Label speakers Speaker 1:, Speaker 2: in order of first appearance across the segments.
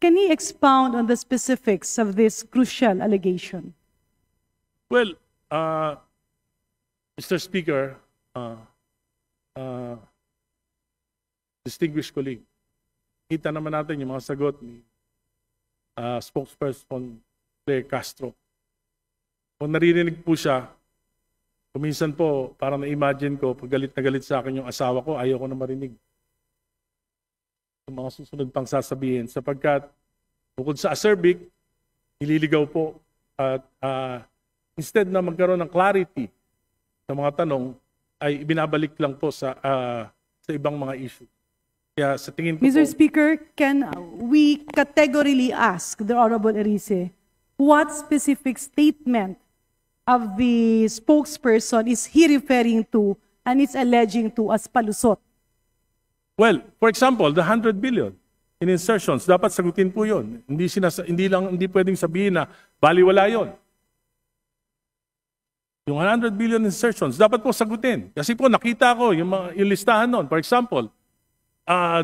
Speaker 1: Can he expound on the specifics of this crucial allegation?
Speaker 2: Well, Mr. Speaker, distinguished colleague, kita naman natin yung mga sagot ni spokesperson Claire Castro. Kung naririnig po siya, kuminsan po, parang na-imagine ko, pag galit na galit sa akin yung asawa ko, ayaw ko na marinig yung mga susunod pang sasabihin. Sapagkat, bukod sa acerbic, nililigaw po at instead na magkaroon ng clarity sa mga tanong, ay ibinabalik lang po sa ibang mga issue. Kaya sa tingin ko
Speaker 1: Mr.
Speaker 2: po,
Speaker 1: Speaker, can we categorically ask the Honorable Erice what specific statement of the spokesperson is he referring to and is alleging to as palusot?
Speaker 2: well, for example, the 100 billion in insertions, dapat sagutin po yun. Hindi pwedeng sabihin na baliwala yun. Yung 100 billion insertions, dapat po sagutin. Kasi po nakita ko yung listahan nun. For example,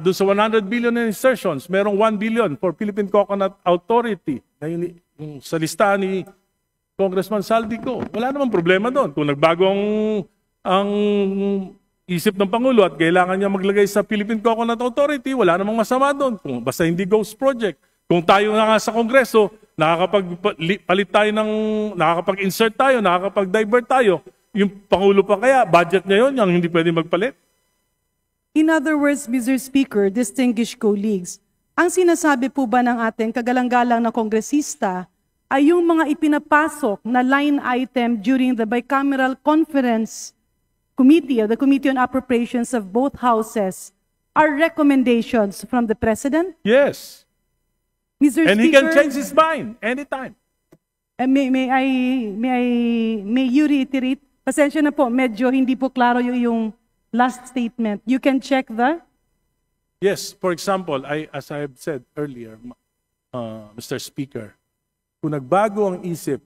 Speaker 2: doon sa 100 billion in insertions, merong 1 billion for Philippine Coconut Authority. Na yung sa listahan ni Congressman Saldico. Wala namang problema doon. Kung nagbago ang isip ng Pangulo at kailangan niya maglagay sa Philippine Coconut Authority, wala namang masama doon. Kung basta hindi ghost project. Kung tayo nga sa Kongreso, nakakapag-palit tayo nakakapag-insert tayo, nakakapag-divert tayo, yung Pangulo pa kaya, budget niya yun, yung hindi pwede magpalit.
Speaker 1: In other words, Mr. Speaker, distinguished colleagues, ang sinasabi po ba ng ating kagalang-galang na kongresista ay yung mga ipinapasok na line item during the bicameral conference committee or the Committee on Appropriations of both houses are recommendations from the President?
Speaker 2: Yes.
Speaker 1: Mr.
Speaker 2: And
Speaker 1: Speaker,
Speaker 2: he can change his mind anytime.
Speaker 1: May you reiterate? Pasensya na po, medyo hindi po klaro yung last statement. You can check the?
Speaker 2: Yes, for example, as I have said earlier, Mr. Speaker, kung nagbago ang isip,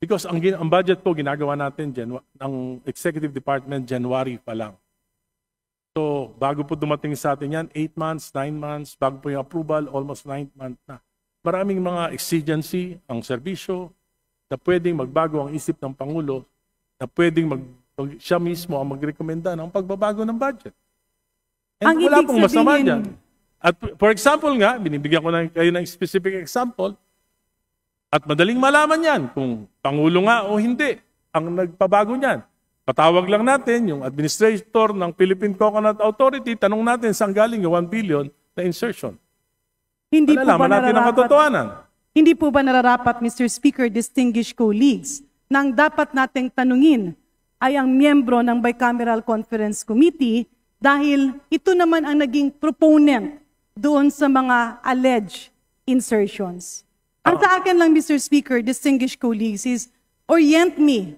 Speaker 2: because ang budget po ginagawa natin ang Executive Department January pa lang. So, bago po dumating sa atin yan, 8 months, 9 months, bago po yung approval, almost 9 months na. Maraming mga exigency ang serbisyo na pwedeng magbago ang isip ng Pangulo, na pwedeng siya mismo ang magrekomenda ng pagbabago ng budget. And
Speaker 1: Ang
Speaker 2: wala
Speaker 1: ibig
Speaker 2: pong masama
Speaker 1: sabihin-
Speaker 2: dyan. At for example nga, binibigyan ko na kayo ng specific example, at madaling malaman yan kung Pangulo nga o hindi ang nagpabago niyan. Patawag lang natin yung administrator ng Philippine Coconut Authority, tanong natin saan galing yung 1 billion na insertion.
Speaker 1: Hindi po ba
Speaker 2: Malalaman natin ang
Speaker 1: nararapat?
Speaker 2: katotohanan.
Speaker 1: Hindi po ba nararapat, Mr. Speaker, distinguished colleagues, nang dapat nating tanungin ay ang miyembro ng Bicameral Conference Committee dahil ito naman ang naging proponent doon sa mga alleged insertions. Ang sa akin lang, Mr. Speaker, distinguished colleagues, is orient me,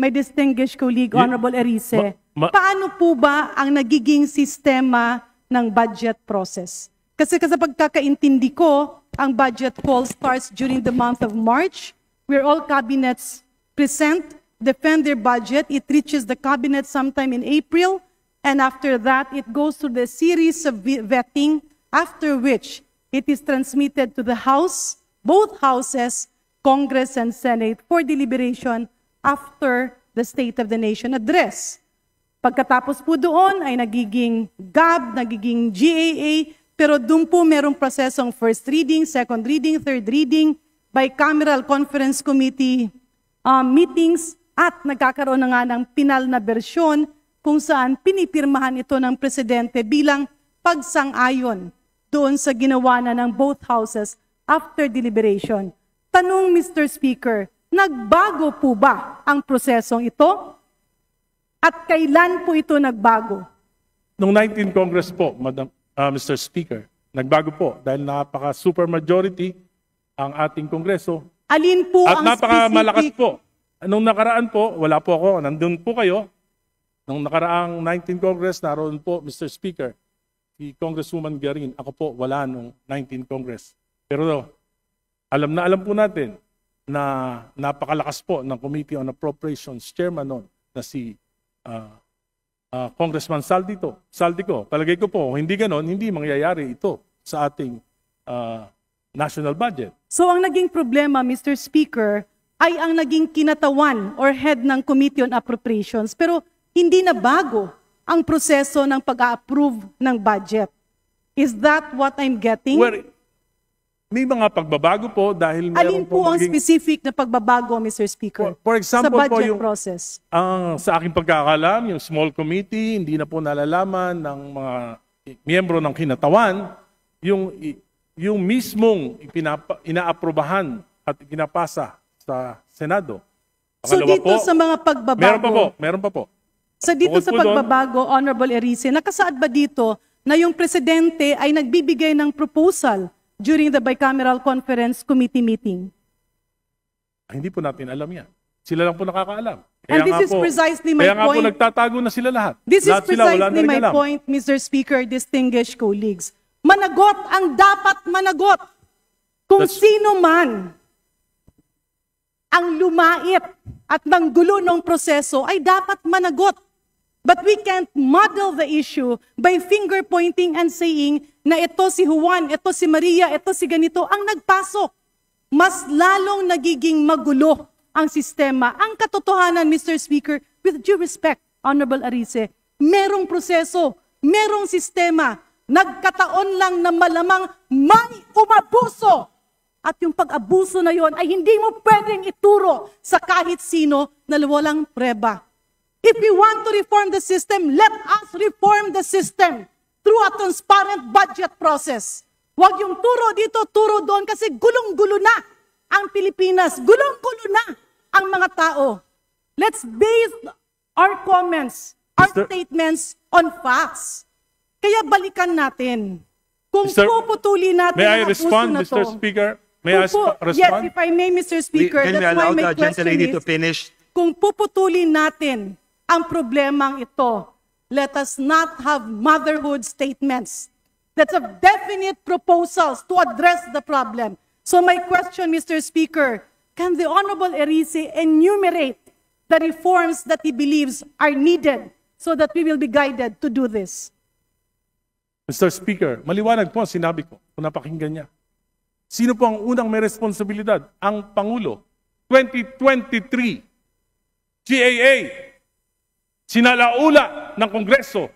Speaker 1: my distinguished colleague, Honorable Erice, paano po ba ang nagiging sistema ng budget process? Kasi sa pagkakaintindi ko, ang budget call starts during the month of March, where all cabinets present, defend their budget. It reaches the cabinet sometime in April, and after that, it goes through the series of vetting, after which it is transmitted to the House, both houses, Congress and Senate, for deliberation after the State of the Nation address. Pagkatapos po doon ay nagiging GAB, nagiging GAA, pero doon po merong prosesong first reading, second reading, third reading, bicameral conference committee meetings, at nagkakaroon na nga ng pinal na bersyon kung saan pinipirmahan ito ng Presidente bilang pagsang-ayon doon sa ginawa na ng both houses after deliberation. Tanong, Mr. Speaker, nagbago po ba ang prosesong ito? At kailan po ito nagbago?
Speaker 2: Noong 19 Congress po, Mr. Speaker, nagbago po dahil napaka-super majority ang ating Kongreso.
Speaker 1: Alin po
Speaker 2: At
Speaker 1: ang
Speaker 2: napakamalakas
Speaker 1: specific?
Speaker 2: po. Nung nakaraan po, wala po ako, nandun po kayo. Nung nakaraang 19 Congress, naroon po, Mr. Speaker, si Congresswoman Garin. Ako po, wala nung 19 Congress. Pero alam po natin na napakalakas po ng Committee on Appropriations Chairman noon na si Congressman Saldico. Palagay ko po, hindi ganon, hindi mangyayari ito sa ating national budget.
Speaker 1: So ang naging problema, Mr. Speaker, ay ang naging kinatawan or head ng Committee on Appropriations. Pero hindi na bago ang proseso ng pag-a-approve ng budget. Is that what I'm getting?
Speaker 2: Well, may mga pagbabago po dahil
Speaker 1: Alin
Speaker 2: meron
Speaker 1: po ang
Speaker 2: maging-
Speaker 1: specific na pagbabago, Mr. Speaker,
Speaker 2: For example
Speaker 1: sa
Speaker 2: po,
Speaker 1: budget
Speaker 2: yung-
Speaker 1: process?
Speaker 2: Sa aking pagkakalam, yung small committee, hindi na po nalalaman ng mga miyembro ng kinatawan yung mismong inaaprobahan at pinapasa sa Senado.
Speaker 1: So
Speaker 2: Pangalawa
Speaker 1: dito sa mga pagbabago,
Speaker 2: meron pa po.
Speaker 1: sa dito
Speaker 2: Bukod
Speaker 1: sa
Speaker 2: po doon-
Speaker 1: pagbabago, Honorable Erice, nakasaad ba dito na yung presidente ay nagbibigay ng proposal during the Bicameral Conference Committee meeting?
Speaker 2: Hindi po natin alam yan. Sila lang po nakakaalam.
Speaker 1: And this is precisely my
Speaker 2: kaya nga po
Speaker 1: point.
Speaker 2: nagtatago na sila lahat.
Speaker 1: This is
Speaker 2: Lahat sila, wala na
Speaker 1: precisely
Speaker 2: rin
Speaker 1: my
Speaker 2: alam.
Speaker 1: point, Mr. Speaker, distinguished colleagues. Managot ang dapat managot. Kung
Speaker 2: That's-
Speaker 1: sino man ang lumait at nanggulo ng proseso ay dapat managot. But we can't muddle the issue by finger pointing and saying na ito si Juan, ito si Maria, ito si ganito ang nagpasok. Mas lalong nagiging magulo ang sistema. Ang katotohanan, Mr. Speaker, with due respect, Honorable Arice, merong proseso, merong sistema, nagkataon lang na malamang may umabuso. At yung pag-abuso na yon ay hindi mo pwedeng ituro sa kahit sino na walang preba. If we want to reform the system, let us reform the system through a transparent budget process. Huwag yung turo dito, turo doon kasi gulong-gulo na ang Pilipinas. Gulong-gulo na ang mga tao. Let's base our comments, our statements on facts. Kaya balikan natin. Kung puputuli natin
Speaker 2: May I
Speaker 1: ang abuso
Speaker 2: respond,
Speaker 1: na
Speaker 2: Mr.
Speaker 1: to.
Speaker 2: Speaker? May I respond?
Speaker 1: Yes, if I may, Mr. Speaker,
Speaker 3: Can we
Speaker 1: that's why
Speaker 3: allow
Speaker 1: my
Speaker 3: the
Speaker 1: question
Speaker 3: gentlelady to
Speaker 1: is,
Speaker 3: finish?
Speaker 1: kung puputulin natin ang problemang ito, let us not have motherhood statements. Let's have definite proposals to address the problem. So my question, Mr. Speaker, can the Honorable Erice enumerate the reforms that he believes are needed so that we will be guided to do this?
Speaker 2: Mr. Speaker, maliwanag po ang sinabi ko kung napakinggan niya. Sino po ang unang may responsibilidad? Ang Pangulo. 2023, GAA, sinalaula ng Kongreso.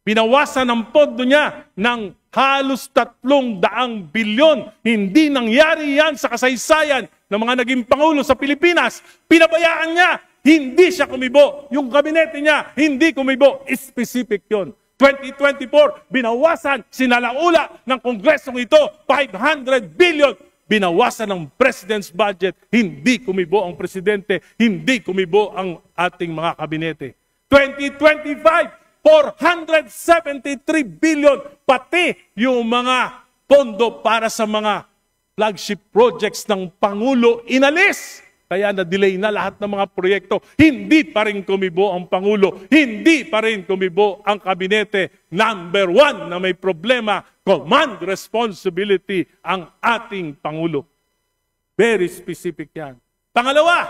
Speaker 2: Binawasan ang pondo niya ng halos 300 bilyon. Hindi nangyari yan sa kasaysayan ng mga naging Pangulo sa Pilipinas. Pinabayaan niya, hindi siya kumibo. Yung kabinete niya, hindi kumibo. Specific yon. 2024, binawasan, sinalaula ng Kongresong ito, 500 billion. Binawasan ng President's budget, hindi kumibo ang Presidente, hindi kumibo ang ating mga kabinete. 2025, 473 billion, pati yung mga pondo para sa mga flagship projects ng Pangulo inalis. Kaya na-delay na lahat ng mga proyekto. Hindi pa rin kumibo ang Pangulo. Hindi pa rin kumibo ang kabinete. Number one na may problema, command responsibility ang ating Pangulo. Very specific yan. Pangalawa,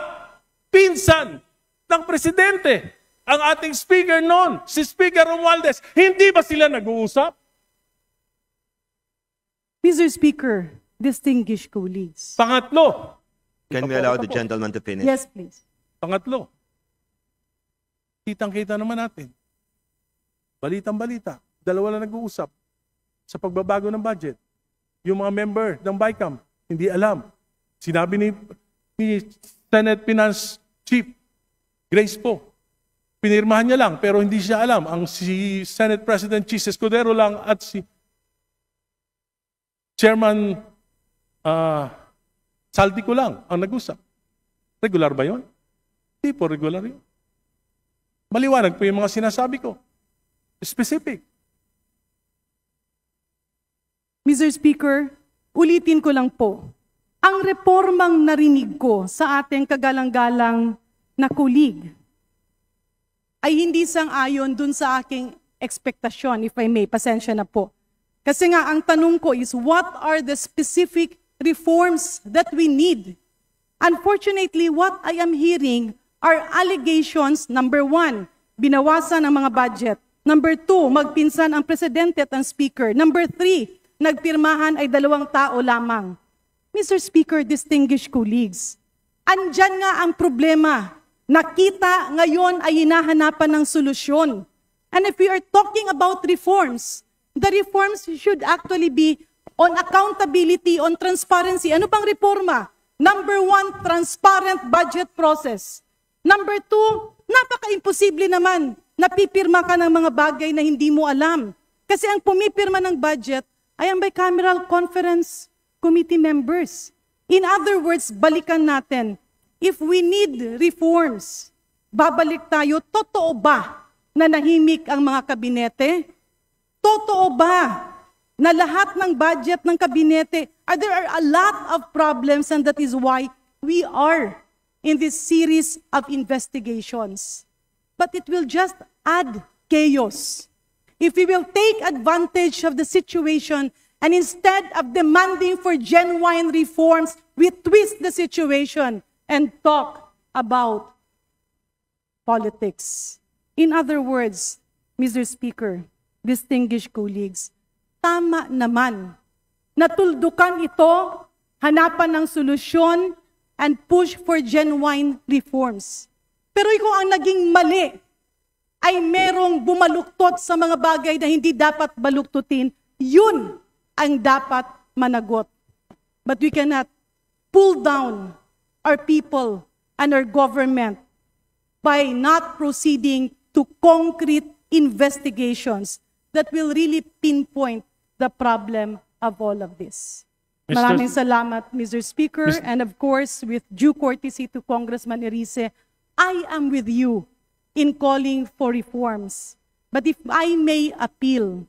Speaker 2: pinsan ng Presidente. Ang ating speaker noon, si Speaker Romualdez. Hindi ba sila nag-uusap?
Speaker 1: Mr. Speaker, distinguished colleagues.
Speaker 2: Pangatlo,
Speaker 3: Can we allow the gentleman to finish?
Speaker 1: Yes, please.
Speaker 2: Pangatlo, kitang-kita naman natin. Balitang-balita, dalawa lang nag-uusap sa pagbabago ng budget. Yung mga member ng BICAM, hindi alam. Sinabi ni Senate Finance Chief Grace po, pinirmahan niya lang pero hindi siya alam. Ang si Senate President Chis Escudero lang at si Chairman Saldico lang ang nag-usap. Regular ba yun? Hindi po regular yun. Maliwanag po yung mga sinasabi ko. Specific.
Speaker 1: Mr. Speaker, ulitin ko lang po. Ang reformang narinig ko sa ating kagalang-galang na kulig ay hindi sang-ayon dun sa aking ekspektasyon, if I may, pasensya na po. Kasi nga, ang tanong ko is, what are the specific reforms that we need? Unfortunately, what I am hearing are allegations, number one, binawasan ang mga budget. Number two, magpinsan ang presidente at ang speaker. Number three, nagpirmahan ay 2 tao lamang. Mr. Speaker, distinguished colleagues, andyan nga ang problema. Nakita ngayon ay hinahanapan ng solusyon. And if we are talking about reforms, the reforms should actually be on accountability, on transparency. Ano pang reforma? Number 1, transparent budget process. Number 2, napaka-imposible naman na pipirma ka ng mga bagay na hindi mo alam. Kasi ang pumipirma ng budget ay ang bicameral conference committee members. In other words, balikan natin. If we need reforms, babalik tayo, totoo ba na nahimik ang mga kabinete? Totoo ba na lahat ng budget ng kabinete, there are a lot of problems, and that is why we are in this series of investigations. But it will just add chaos. If we will take advantage of the situation and instead of demanding for genuine reforms, we twist the situation and talk about politics. In other words, Mr. Speaker, distinguished colleagues, tama naman. Natuldukan ito, hanapan ng solusyon, and push for genuine reforms. Pero kung ang naging mali ay merong bumaluktot sa mga bagay na hindi dapat baluktutin, yun ang dapat managot. But we cannot pull down our people and our government by not proceeding to concrete investigations that will really pinpoint the problem of all of this. Maraming salamat, Mr. Speaker, and of course, with due courtesy to Congressman Erice, I am with you in calling for reforms. But if I may appeal,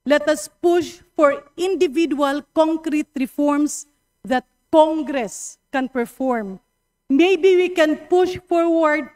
Speaker 1: let us push for individual concrete reforms that Congress can perform. Maybe we can push forward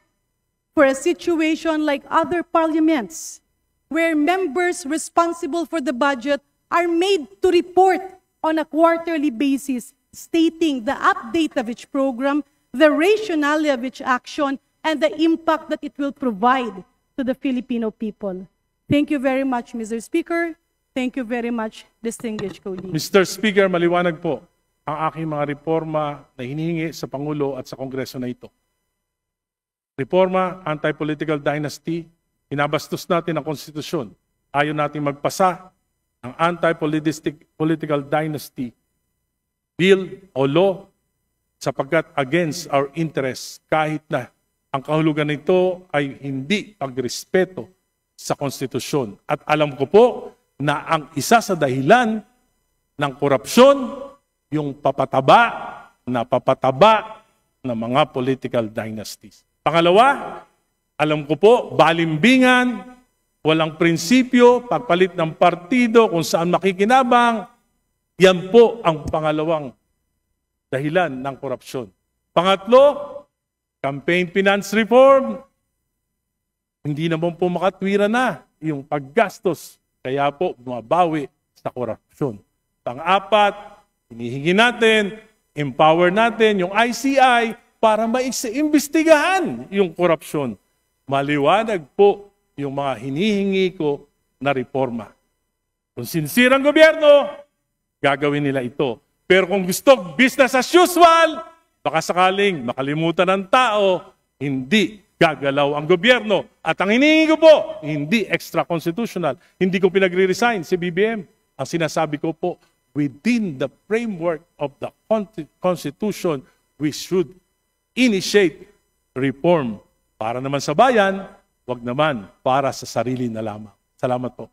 Speaker 1: for a situation like other parliaments, where members responsible for the budget are made to report on a quarterly basis, stating the update of each program, the rationale of each action, and the impact that it will provide to the Filipino people. Thank you very much, Mr. Speaker. Thank you very much, distinguished colleagues.
Speaker 2: Mr. Speaker, maliwanag po ang aking mga reforma na hinihingi sa Pangulo at sa Kongreso na ito. Reforma, anti-political dynasty, pinabastos natin ang konstitusyon. Ayaw natin magpasa ng anti-political dynasty bill o law sapagkat against our interests kahit na ang kahulugan nito ay hindi pagrespeto sa konstitusyon. At alam ko po na ang isa sa dahilan ng korupsyon, yung papataba ng mga political dynasties. Pangalawa, alam ko po, balimbingan, walang prinsipyo, pagpalit ng partido kung saan makikinabang, yan po ang pangalawang dahilan ng korupsyon. Pangatlo, campaign finance reform, hindi naman po makatwira na yung paggastos, kaya po bumabawi sa korupsyon. Pang-apat, hinihingi natin, empower natin yung ICI para maimbestigahan yung korupsyon. Maliwanag po yung mga hinihingi ko na reforma. Kung sincere ang gobyerno, gagawin nila ito. Pero kung gusto business as usual, baka sakaling makalimutan ng tao, hindi gagalaw ang gobyerno. At ang hinihingi ko po, hindi extra-constitutional. Hindi ko pinagre-resign si BBM. Ang sinasabi ko po, within the framework of the Constitution, we should initiate reform para naman sa bayan, wag naman para sa sarili na lamang. Salamat po.